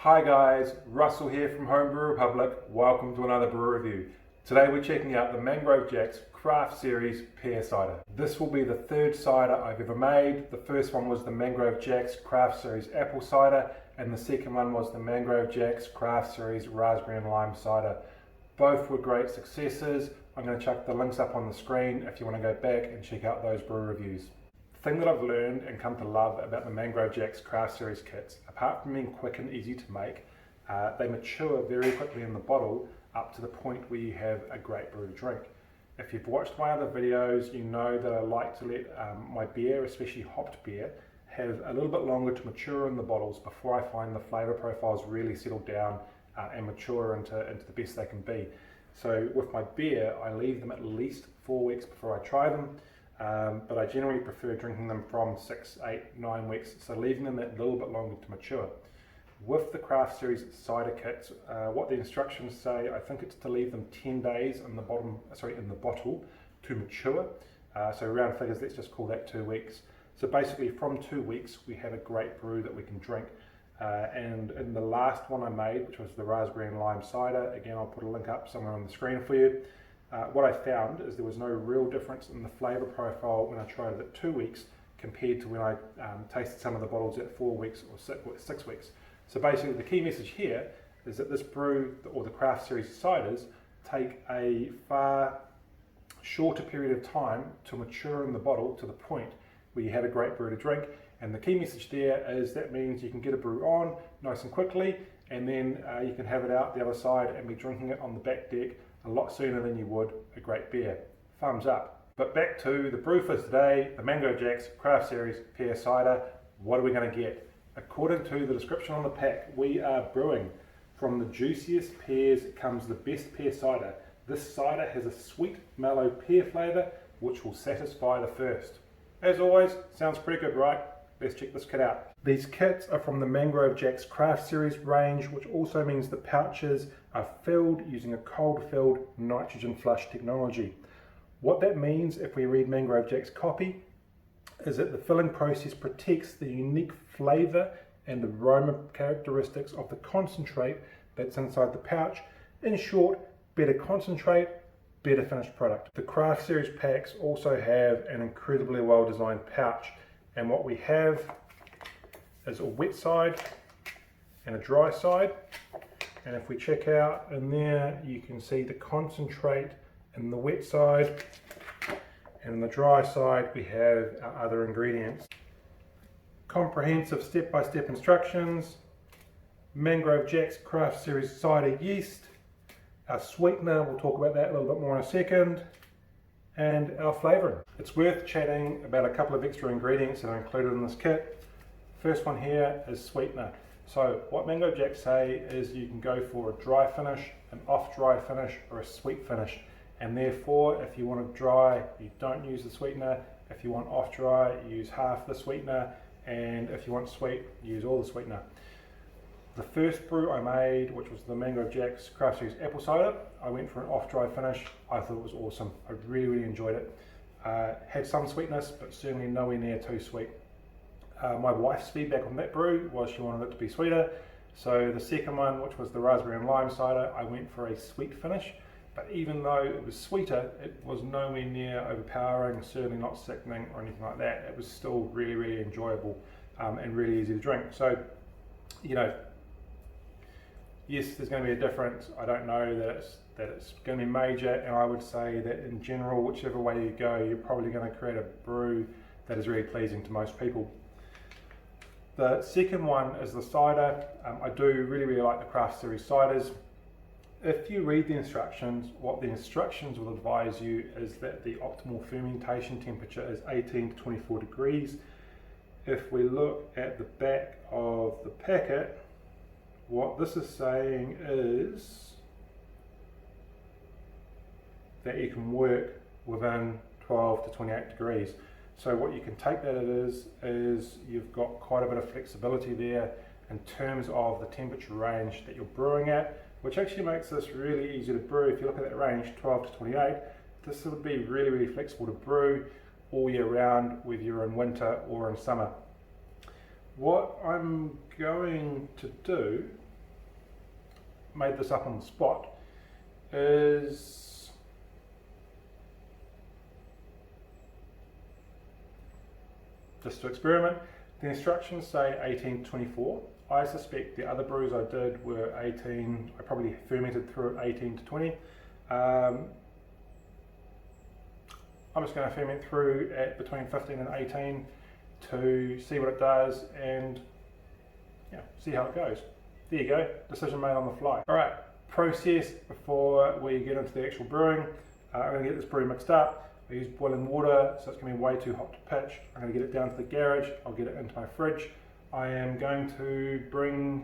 Hi guys, Russell here from Homebrew Republic. Welcome to another brew review. Today we're checking out the Mangrove Jacks Craft Series Pear Cider. This will be the third cider I've ever made. The first one was the Mangrove Jacks Craft Series Apple Cider, and the second one was the Mangrove Jacks Craft Series Raspberry and Lime Cider. Both were great successes. I'm going to chuck the links up on the screen if you want to go back and check out those brew reviews. The thing that I've learned and come to love about the Mangrove Jacks Craft Series kits, apart from being quick and easy to make, they mature very quickly in the bottle up to the point where you have a great brew to drink. If you've watched my other videos, you know that I like to let my beer, especially hopped beer, have a little bit longer to mature in the bottles before I find the flavour profiles really settle down and mature into the best they can be. So with my beer, I leave them at least 4 weeks before I try them. But I generally prefer drinking them from 6, 8, 9 weeks, so leaving them that little bit longer to mature. With the Craft Series cider kits, what the instructions say, I think it's to leave them 10 days in the bottle to mature. So round figures, let's just call that 2 weeks. So basically from 2 weeks, we have a great brew that we can drink. And in the last one I made, which was the Raspberry and Lime Cider, again I'll put a link up somewhere on the screen for you. What I found is there was no real difference in the flavour profile when I tried it at 2 weeks compared to when I tasted some of the bottles at 4 weeks or 6 weeks. So basically the key message here is that this brew, or the Craft Series ciders, take a far shorter period of time to mature in the bottle to the point where you have a great brew to drink. And the key message there is that means you can get a brew on nice and quickly, and then you can have it out the other side and be drinking it on the back deck a lot sooner than you would a great beer. Thumbs up. But back to the brew for today, the Mangrove Jacks Craft Series Pear Cider. What are we going to get? According to the description on the pack, we are brewing from the juiciest pears comes the best pear cider. This cider has a sweet, mellow pear flavour which will satisfy the thirst. As always, sounds pretty good, right? Let's check this kit out. These kits are from the Mangrove Jacks Craft Series range, which also means the pouches are filled using a cold-filled nitrogen flush technology. What that means, if we read Mangrove Jack's copy, is that the filling process protects the unique flavour and aroma characteristics of the concentrate that's inside the pouch. In short, better concentrate, better finished product. The Craft Series packs also have an incredibly well-designed pouch, and what we have is a wet side and a dry side. And if we check out in there, you can see the concentrate in the wet side, and in the dry side we have our other ingredients. Comprehensive step-by-step instructions, Mangrove Jack's Craft Series cider yeast, our sweetener, we'll talk about that a little bit more in a second, and our flavouring. It's worth chatting about a couple of extra ingredients that are included in this kit. First one here is sweetener. So what Mangrove Jacks say is you can go for a dry finish, an off-dry finish, or a sweet finish. And therefore, if you want it dry, you don't use the sweetener. If you want off-dry, you use half the sweetener. And if you want sweet, you use all the sweetener. The first brew I made, which was the Mangrove Jacks Craft Series Apple Cider, I went for an off-dry finish. I thought it was awesome. I really, really enjoyed it. Had some sweetness, but certainly nowhere near too sweet. My wife's feedback on that brew was she wanted it to be sweeter. So the second one, which was the Raspberry and Lime Cider, I went for a sweet finish. But even though it was sweeter, it was nowhere near overpowering, certainly not sickening or anything like that. It was still really, really enjoyable and really easy to drink. So, you know, yes, there's going to be a difference. I don't know that it's going to be major, and I would say that in general, whichever way you go, you're probably going to create a brew that is really pleasing to most people. The second one is the cider. I do really, really like the Craft Series ciders. If you read the instructions, what the instructions will advise you is that the optimal fermentation temperature is 18 to 24 degrees. If we look at the back of the packet, what this is saying is that you can work within 12 to 28 degrees. So what you can take that is you've got quite a bit of flexibility there in terms of the temperature range that you're brewing at, which actually makes this really easy to brew. If you look at that range, 12 to 28, this would be really, really flexible to brew all year round, whether you're in winter or in summer. What I'm going to do made this up on the spot, is just to experiment. The instructions say 18 to 24. I suspect the other brews I did were 18, I probably fermented through 18 to 20. I'm just going to ferment through at between 15 and 18 to see what it does and see how it goes. There you go, decision made on the fly. Alright, process before we get into the actual brewing. I'm going to get this brew mixed up. I use boiling water, so it's going to be way too hot to pitch. I'm going to get it down to the garage, I'll get it into my fridge. I am going to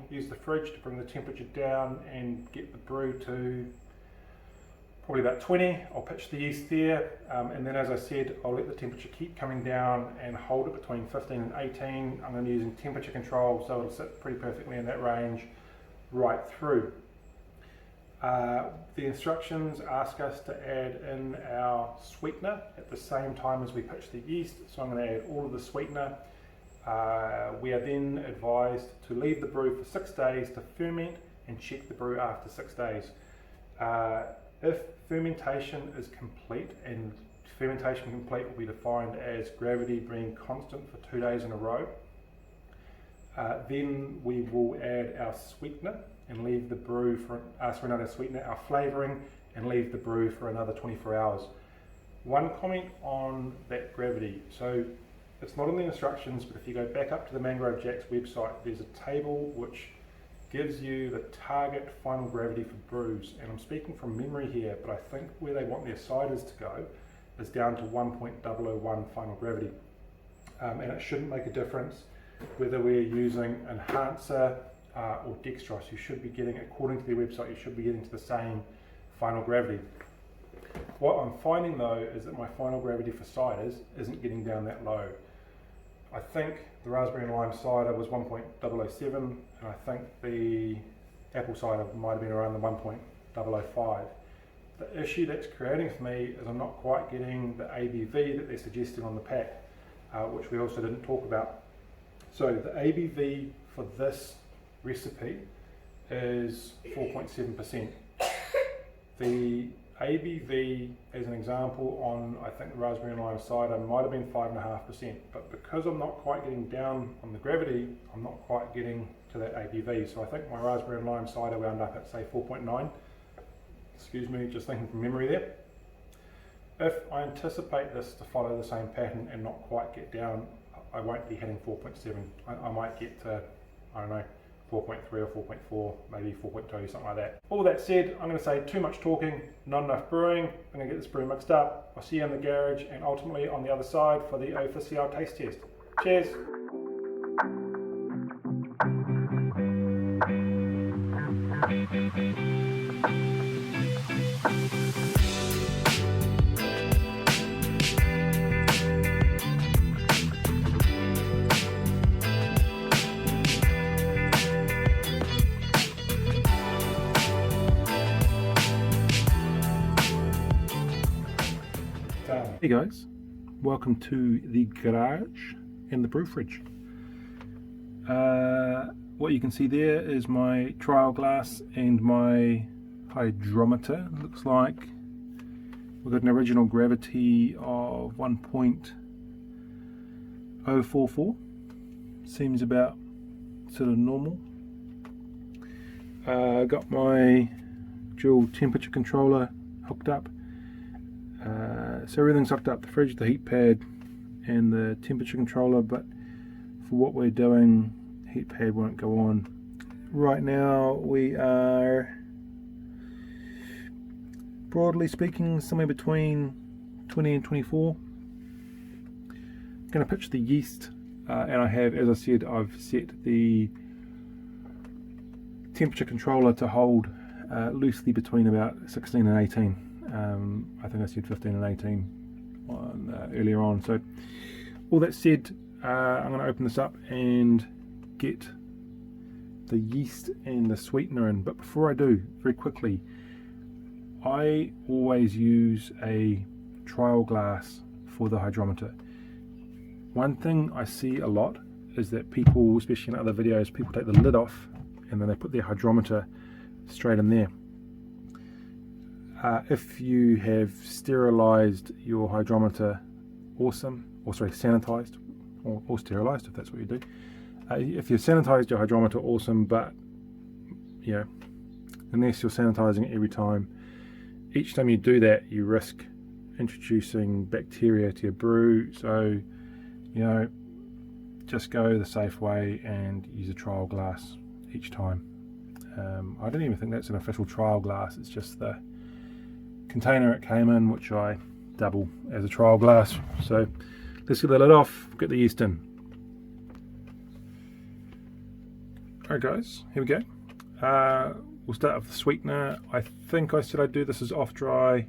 use the fridge to bring the temperature down and get the brew to probably about 20. I'll pitch the yeast there, and then as I said, I'll let the temperature keep coming down and hold it between 15 and 18. I'm going to be using temperature control, so it'll sit pretty perfectly in that range right through. The instructions ask us to add in our sweetener at the same time as we pitch the yeast, so I'm going to add all of the sweetener. We are then advised to leave the brew for 6 days to ferment and check the brew after 6 days. If fermentation is complete, and fermentation complete will be defined as gravity being constant for 2 days in a row, then we will add our sweetener and leave the brew for our flavouring, and leave the brew for another 24 hours. One comment on that gravity. So it's not in the instructions, but if you go back up to the Mangrove Jacks website, there's a table which gives you the target final gravity for brews, and I'm speaking from memory here, but I think where they want their ciders to go is down to 1.001 final gravity, and it shouldn't make a difference whether we're using enhancer or dextrose. You should be getting, according to their website, you should be getting to the same final gravity. What I'm finding though is that my final gravity for ciders isn't getting down that low. I think the raspberry and lime cider was 1.007, and I think the apple cider might have been around the 1.005. The issue that's creating for me is I'm not quite getting the ABV that they're suggesting on the pack, which we also didn't talk about. So the ABV for this recipe is 4.7%. The ABV, as an example, on I think the raspberry and lime cider might have been 5.5%, but because I'm not quite getting down on the gravity, I'm not quite getting to that ABV. So I think my raspberry and lime cider wound up at say 4.9. Excuse me, just thinking from memory there. If I anticipate this to follow the same pattern and not quite get down, I won't be hitting 4.7. I might get to, I don't know, 4.3 or 4.4, maybe 4.2, something like that. All that said, I'm going to say too much talking, not enough brewing. I'm going to get this brew mixed up. I'll see you in the garage and ultimately on the other side for the official taste test. Cheers! Hey guys, welcome to the garage and the brew fridge. What you can see there is my trial glass and my hydrometer. It looks like we've got an original gravity of 1.044. Seems about sort of normal. Got my dual temperature controller hooked up. So everything's hooked up, the fridge, the heat pad and the temperature controller, but for what we're doing, heat pad won't go on. Right now we are, broadly speaking, somewhere between 20 and 24. I'm going to pitch the yeast, and I have, as I said, I've set the temperature controller to hold loosely between about 16 and 18. I think I said 15 and 18 earlier on. So all that said, I'm going to open this up and get the yeast and the sweetener in. But before I do, very quickly, I always use a trial glass for the hydrometer. One thing I see a lot is that people, especially in other videos, people take the lid off and then they put their hydrometer straight in there. If you have sterilised your hydrometer, awesome, or sorry, sanitised, or sterilised if that's what you do. If you've sanitised your hydrometer, awesome, but you know, unless you're sanitising it every time, each time you do that, you risk introducing bacteria to your brew. So, you know, just go the safe way and use a trial glass each time. I don't even think that's an official trial glass, it's just the container it came in, which I double as a trial glass. So let's get the lid off, get the yeast in. Alright guys, here we go. We'll start with the sweetener. I think I said I'd do this as off dry,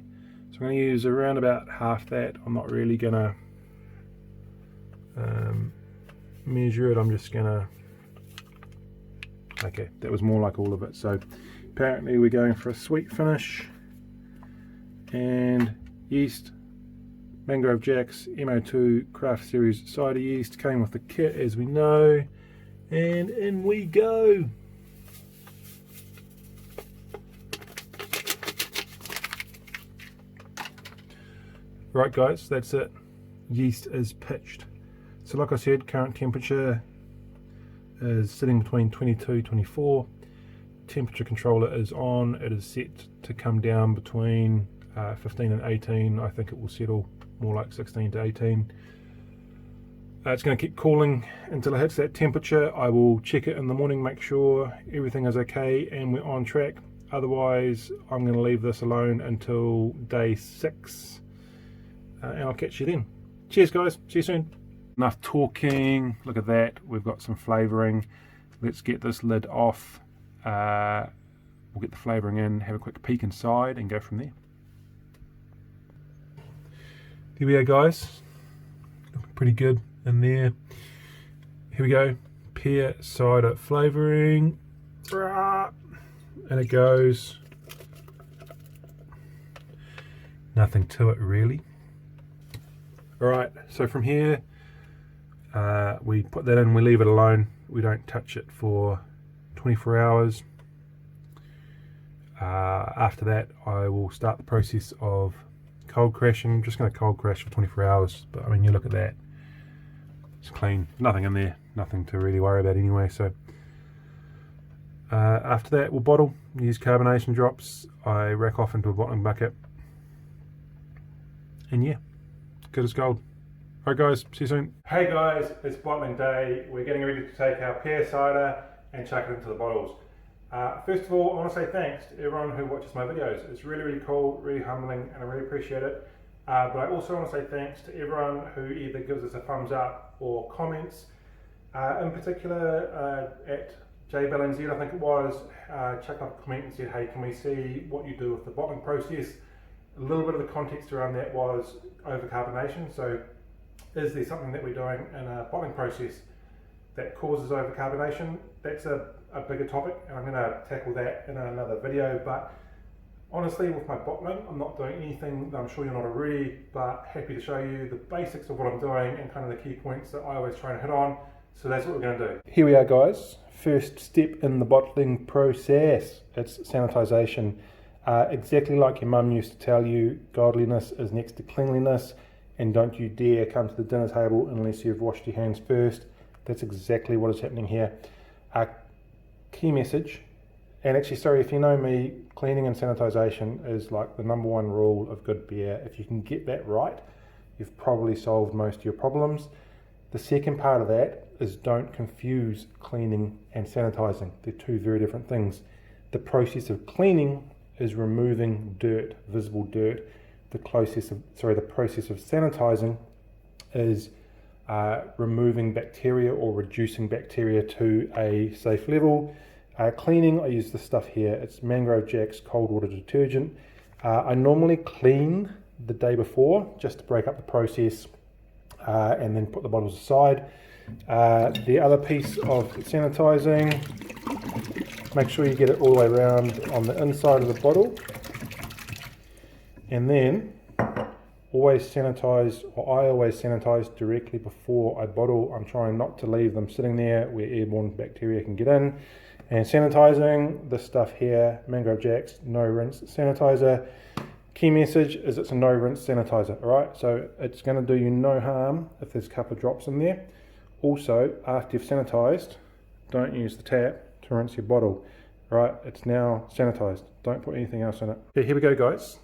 so I'm going to use around about half that. I'm not really going to measure it, I'm just going to, okay, that was more like all of it. So apparently we're going for a sweet finish, and yeast, Mangrove Jacks MO2 Craft Series Cider yeast, came with the kit as we know, and in we go. Right guys, that's it. Yeast is pitched. So like I said, current temperature is sitting between 22 24. Temperature controller is on. It is set to come down between 15 and 18. I think it will settle more like 16 to 18. It's going to keep cooling until it hits that temperature. I will check it in the morning, make sure everything is okay and we're on track. Otherwise, I'm going to leave this alone until day 6. And I'll catch you then. Cheers guys, see you soon. Enough talking, look at that, we've got some flavouring. Let's get this lid off. We'll get the flavouring in, have a quick peek inside and go from there. Here we are guys, looking pretty good in there. Here we go, pear cider flavouring. And it goes. Nothing to it really. Alright, so from here we put that in, we leave it alone, we don't touch it for 24 hours. After that I will start the process of cold crashing. I'm just going to cold crash for 24 hours, but I mean, you look at that, it's clean, nothing in there, nothing to really worry about anyway. So after that we'll bottle, use carbonation drops, I rack off into a bottling bucket, and yeah, good as gold. Alright guys, see you soon. Hey guys, it's bottling day. We're getting ready to take our pear cider and chuck it into the bottles. First of all, I want to say thanks to everyone who watches my videos. It's really, really cool, really humbling, and I really appreciate it. But I also want to say thanks to everyone who either gives us a thumbs up or comments. In particular, at JBellNZ, I think it was, chucked up a comment and said, hey, can we see what you do with the bottling process? A little bit of the context around that was overcarbonation. So is there something that we're doing in a bottling process that causes overcarbonation? That's a bigger topic, and I'm going to tackle that in another video. But honestly, with my bottling, I'm not doing anything that I'm sure you're not already, but happy to show you the basics of what I'm doing and kind of the key points that I always try and hit on. So that's what we're going to do. Here we are guys, first step in the bottling process, it's sanitisation. Exactly like your mum used to tell you, godliness is next to cleanliness, and don't you dare come to the dinner table unless you've washed your hands first. That's exactly what is happening here. Key message, and actually, sorry, if you know me, cleaning and sanitisation is like the #1 rule of good beer. If you can get that right, you've probably solved most of your problems. The second part of that is don't confuse cleaning and sanitising. They're two very different things. The process of cleaning is removing dirt, visible dirt. The process of sanitising is removing bacteria or reducing bacteria to a safe level. Cleaning, I use this stuff here. It's Mangrove Jack's cold water detergent. I normally clean the day before just to break up the process and then put the bottles aside. The other piece of sanitising, make sure you get it all the way around on the inside of the bottle, and then always sanitize, or I always sanitize directly before I bottle. I'm trying not to leave them sitting there where airborne bacteria can get in. And sanitizing, this stuff here, Mangrove Jacks, no rinse sanitizer. Key message is it's a no rinse sanitizer, alright? So it's going to do you no harm if there's a couple of drops in there. Also, after you've sanitized, don't use the tap to rinse your bottle, right? It's now sanitized. Don't put anything else in it. Okay, here we go, guys.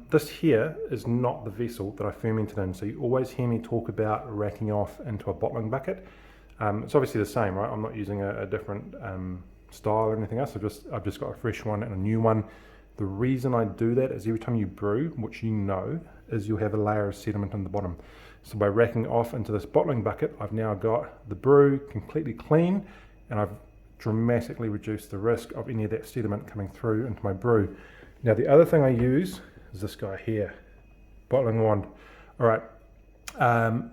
This here is not the vessel that I fermented in, so you always hear me talk about racking off into a bottling bucket. It's obviously the same, right? I'm not using a different style or anything else. I've just got a fresh one and a new one. The reason I do that is every time you brew, which you know, is you'll have a layer of sediment in the bottom. So by racking off into this bottling bucket, I've now got the brew completely clean, and I've dramatically reduced the risk of any of that sediment coming through into my brew. Now the other thing I use is this guy here, bottling wand. All right,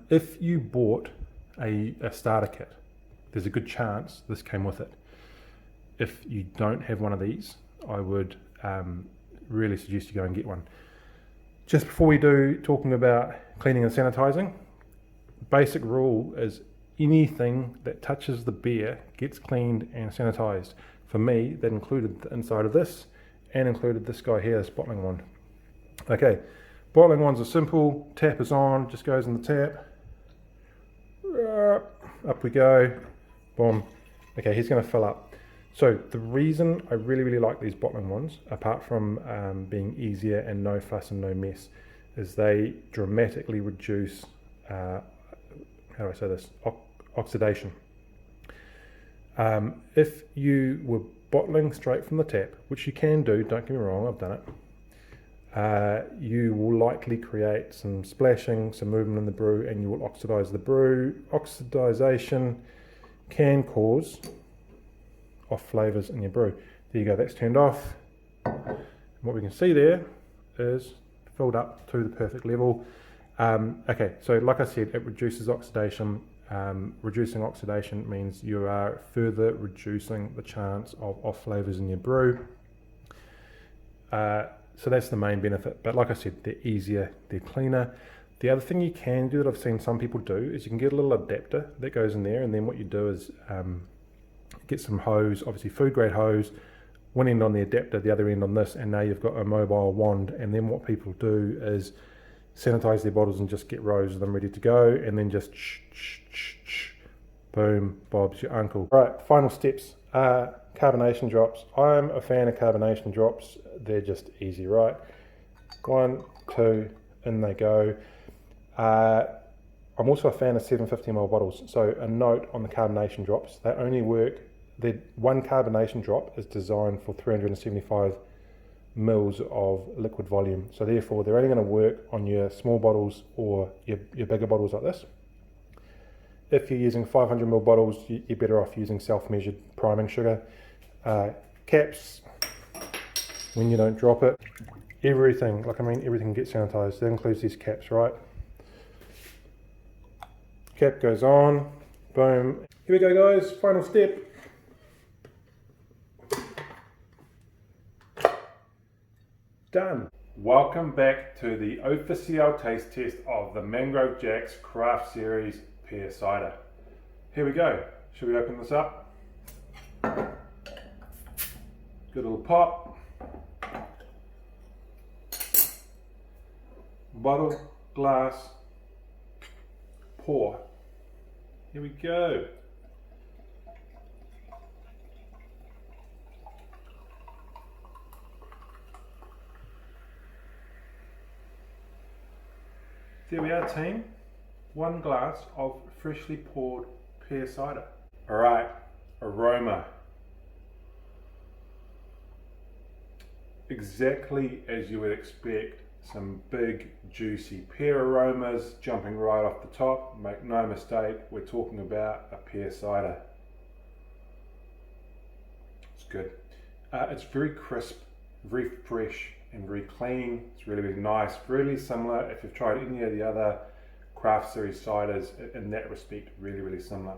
if you bought a starter kit, there's a good chance this came with it. If you don't have one of these, I would really suggest you go and get one. Just before we do talking about cleaning and sanitizing, basic rule is anything that touches the beer gets cleaned and sanitized. For me, that included the inside of this and included this guy here, this bottling wand. Okay, bottling wands are simple. Tap is on, just goes in the tap. Up we go, boom. Okay, he's going to fill up. So the reason I really like these bottling wands, apart from being easier and no fuss and no mess, is they dramatically reduce, how do I say this, oxidation. If you were bottling straight from the tap, which you can do, don't get me wrong, I've done it, you will likely create some splashing, some movement in the brew, and you will oxidize the brew. Oxidization can cause off flavors in your brew. There you go, that's turned off. And what we can see there is filled up to the perfect level. Okay, so like I said, it reduces oxidation. Reducing oxidation means you are further reducing the chance of off flavors in your brew. So that's the main benefit. But like I said, they're easier, they're cleaner. The other thing you can do that I've seen some people do is you can get a little adapter that goes in there, and then what you do is get some hose, obviously food grade hose, one end on the adapter, the other end on this, and now you've got a mobile wand. And then what people do is sanitize their bottles and just get rows of them ready to go, and then just boom, Bob's your uncle. Right, final steps. Carbonation drops. I'm a fan of carbonation drops. They're just easy, right? 1, 2, in they go. I'm also a fan of 750ml bottles. So a note on the carbonation drops, they only work, one carbonation drop is designed for 375 mils of liquid volume. So therefore they're only going to work on your small bottles or your bigger bottles like this. If you're using 500ml bottles, you're better off using self-measured priming sugar. Caps, when you don't drop it, everything, everything gets sanitized. That includes these caps, right? Cap goes on, boom. Here we go, guys, final step. Done. Welcome back to the official taste test of the Mangrove Jacks Craft Series Pear Cider. Here we go. Should we open this up? Good little pop. Bottle, glass, pour. Here we go. There we are, team. 1 glass of freshly poured pear cider. All right, aroma. Exactly as you would expect, some big juicy pear aromas jumping right off the top. Make no mistake, we're talking about a pear cider. It's good. It's very crisp, very fresh, and very clean. It's really nice, really similar. If you've tried any of the other craft series ciders, in that respect, really similar.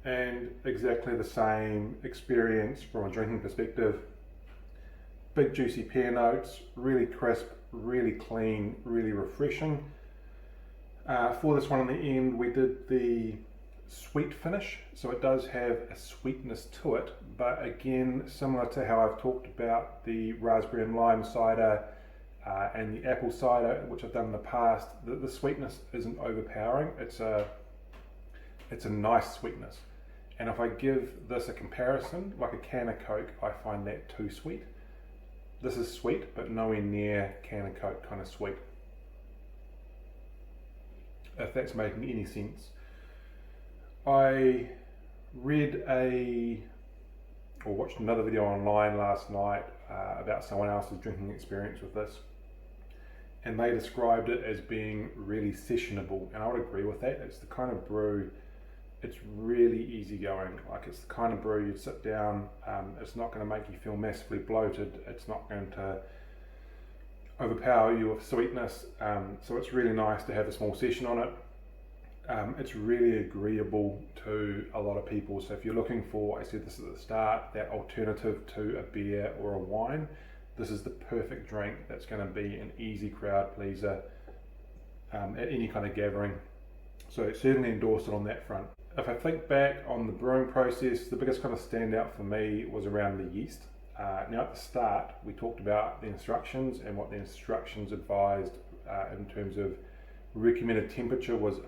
And exactly the same experience from a drinking perspective. Big juicy pear notes, really crisp, really clean, really refreshing. For this one on the end, we did the sweet finish, so it does have a sweetness to it, but again, similar to how I've talked about the raspberry and lime cider and the apple cider, which I've done in the past, the sweetness isn't overpowering. It's a nice sweetness. And if I give this a comparison, like a can of Coke, I find that too sweet. This is sweet, but nowhere near can of Coke kind of sweet, if that's making any sense. I watched another video online last night about someone else's drinking experience with this, and they described it as being really sessionable, and I would agree with that. It's the kind of brew, it's really easygoing. Like, it's the kind of brew you'd sit down, it's not going to make you feel massively bloated, it's not going to overpower you with sweetness, so it's really nice to have a small session on it. It's really agreeable to a lot of people, so if you're looking for, I said this at the start, that alternative to a beer or a wine, this is the perfect drink that's going to be an easy crowd pleaser at any kind of gathering. So certainly endorse it on that front. If I think back on the brewing process, the biggest kind of standout for me was around the yeast. Now at the start we talked about the instructions, and what the instructions advised in terms of recommended temperature was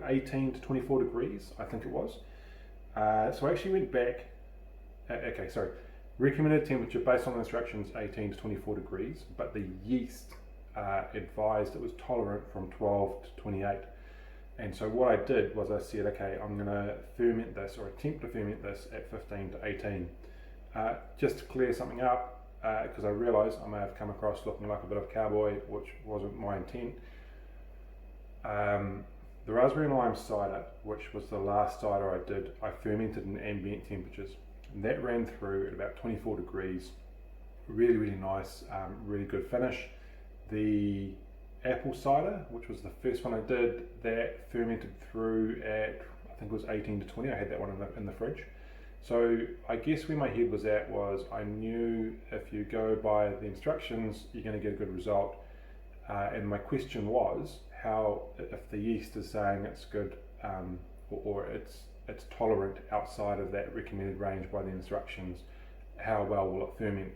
18 to 24 degrees, I think it was. So I actually went back, recommended temperature based on the instructions 18 to 24 degrees, but the yeast advised it was tolerant from 12 to 28. And so what I did was I said, okay, I'm going to ferment this, or attempt to ferment this at 15 to 18. Just to clear something up, because I realised I may have come across looking like a bit of a cowboy, which wasn't my intent. The raspberry and lime cider, which was the last cider I did, I fermented in ambient temperatures, and that ran through at about 24 degrees. Really, really nice, really good finish. The apple cider, which was the first one I did, that fermented through at, I think it was 18 to 20. I had that one in the fridge. So I guess where my head was at was, I knew if you go by the instructions, you're going to get a good result. And my question was, how, if the yeast is saying it's good, or it's tolerant outside of that recommended range by the instructions, how well will it ferment?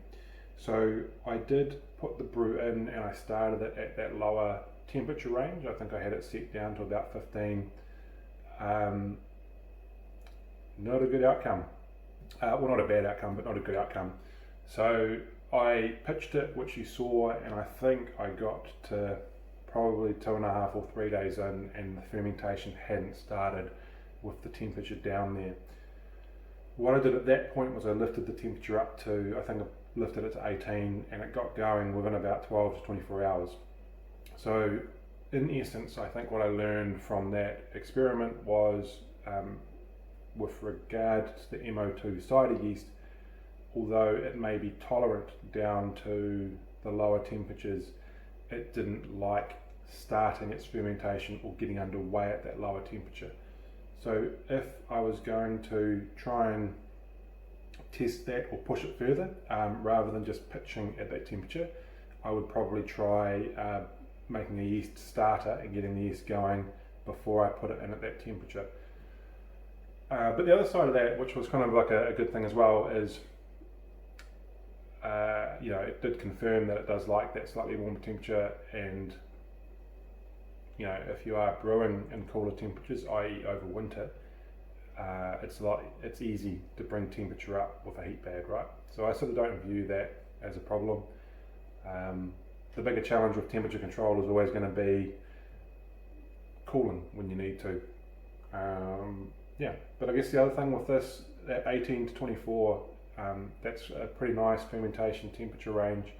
So I did put the brew in, and I started it at that lower temperature range. I think I had it set down to about 15. Not a good outcome. Well, not a bad outcome, but not a good outcome. So I pitched it, which you saw, and I think I got to probably 2.5 or 3 days in, and the fermentation hadn't started with the temperature down there. What I did at that point was I lifted the temperature up to, I think I lifted it to 18, and it got going within about 12 to 24 hours. So in essence, I think what I learned from that experiment was, with regard to the MO2 cider yeast, although it may be tolerant down to the lower temperatures, it didn't like starting its fermentation or getting underway at that lower temperature. So if I was going to try and test that or push it further, rather than just pitching at that temperature, I would probably try making a yeast starter and getting the yeast going before I put it in at that temperature. But the other side of that, which was kind of like a good thing as well, is it did confirm that it does like that slightly warmer temperature, and if you are brewing in cooler temperatures, i.e. over winter, it's easy to bring temperature up with a heat pad, right? So I sort of don't view that as a problem. The bigger challenge with temperature control is always going to be cooling when you need to. But I guess the other thing with this, at 18 to 24, that's a pretty nice fermentation temperature range.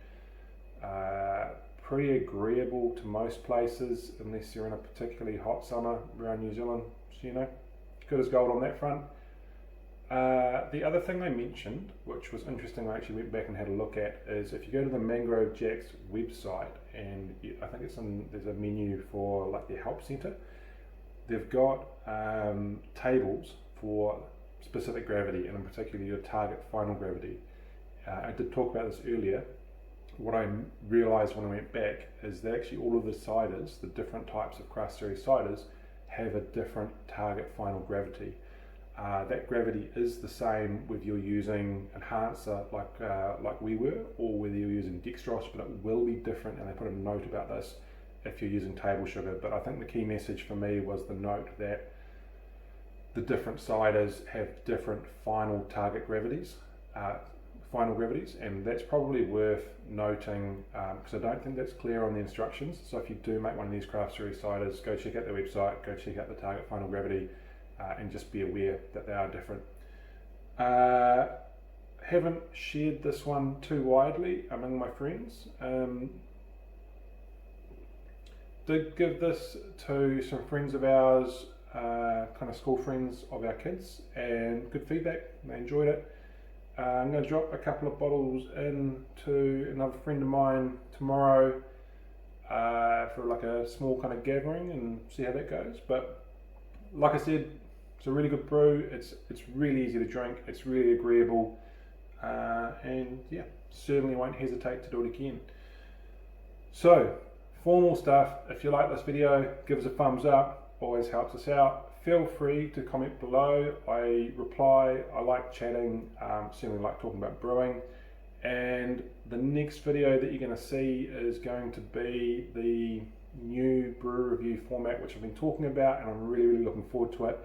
Pretty agreeable to most places, unless you're in a particularly hot summer around New Zealand. So, good as gold on that front. The other thing they mentioned, which was interesting, I actually went back and had a look at, is if you go to the Mangrove Jacks website, and I think there's a menu for like their help centre, they've got tables for specific gravity, and in particular your target final gravity. I did talk about this earlier. what I realised when I went back is that actually all of the ciders, the different types of craft series ciders, have a different target final gravity. That gravity is the same whether you're using enhancer like we were, or whether you're using dextrose, but it will be different, and they put a note about this if you're using table sugar. But I think the key message for me was the note that the different ciders have different final target gravities, and that's probably worth noting, because I don't think that's clear on the instructions. So if you do make one of these craft series ciders, go check out their website, go check out the target final gravity, and just be aware that they are different. Haven't shared this one too widely among my friends. Did give this to some friends of ours, kind of school friends of our kids, and good feedback. They enjoyed it. I'm going to drop a couple of bottles in to another friend of mine tomorrow for like a small kind of gathering and see how that goes. But like I said, it's a really good brew. It's really easy to drink. It's really agreeable, and yeah, certainly won't hesitate to do it again. So, formal stuff. If you like this video, give us a thumbs up. Always helps us out. Feel free to comment below. I reply. I like chatting. Certainly like talking about brewing. And the next video that you're going to see is going to be the new brew review format, which I've been talking about, and I'm really looking forward to it.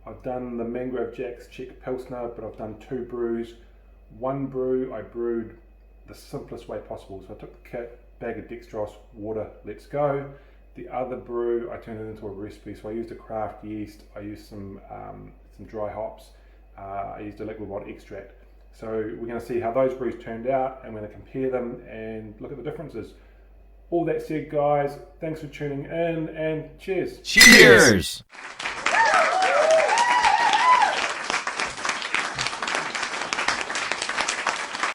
I've done the Mangrove Jacks Czech Pilsner, but I've done 2 brews. One brew I brewed the simplest way possible. So I took the kit, bag of dextrose, water, let's go. The other brew I turned it into a recipe. So I used a craft yeast, I used some dry hops, I used a liquid malt extract. So we're going to see how those brews turned out, and we're going to compare them and look at the differences. All that said, guys, thanks for tuning in, and cheers. Cheers!